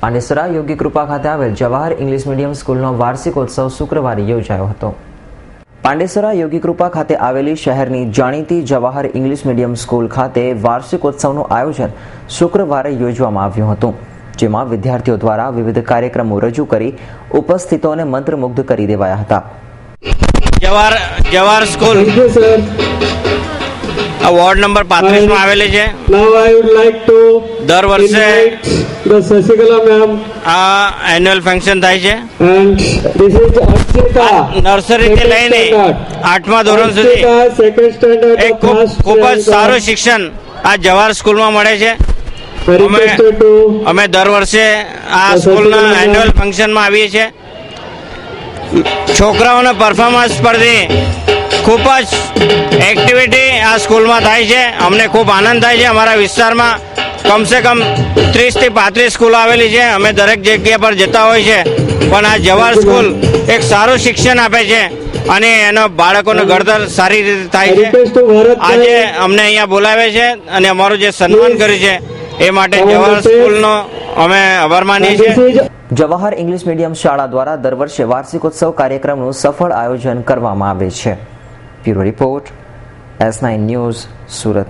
પાંડેસરા યોગી કૃપા ખાતે આવેલ Jawahar English medium સ્કૂલનો વાર્ષિકોત્સવ શુક્રવારે યોજાયો હતો। પાંડેસરા યોગી કૃપા ખાતે આવેલી શહેરની જાણીતી જવાહર ઇંગ્લિશ મીડિયમ સ્કૂલ ખાતે વાર્ષિકોત્સવનું આયોજન શુક્રવારે યોજવામાં આવ્યું હતું, જેમાં વિદ્યાર્થીઓ દ્વારા વિવિધ કાર્યક્રમો રજૂ કરી ઉપસ્થિતોને મંત્રમુગ્ધ કરી દેવાયા હતા। જવાહર સ્કૂલ વોર્ડ નંબર 35 માં આવેલી છે। દર વર્ષે આ એન્યુઅલ ફંક્શન થાય છે। નર્સરીથી લઈને 8મા ધોરણ સુધી એક ખૂબ જ સારું શિક્ષણ આ જવાહર સ્કૂલમાં મળે છે। અમે દર વર્ષે આ સ્કૂલના એન્યુઅલ ફંક્શનમાં આવીએ છીએ। છોકરાઓના પરફોર્મન્સ પરથી ખૂબ જ એક્ટિવિટી આ સ્કૂલમાં થાય છે। અમને ખૂબ આનંદ થાય છે। અમારા વિસ્તારમાં કમસે કમ 30 થી 35 સ્કૂલો આવેલી છે। અમે દરેક જગ્યા પર જતા હોય છે, પણ આ જવાહર સ્કૂલ એક સારું શિક્ષણ આપે છે અને એનો બાળકોનું ઘડતર સારી રીતે થાય છે। આજે અમને અહીંયા બોલાવે છે અને અમારું જે સન્માન કર્યું છે એ માટે જવાહર સ્કૂલનો અમે આભાર માનીએ છીએ। જવાહર ઇંગ્લિશ મીડિયમ શાળા દ્વારા દર વર્ષે વાર્ષિકોત્સવ કાર્યક્રમનું સફળ આયોજન કરવામાં આવે છે। Bureau report S9 news, Surat.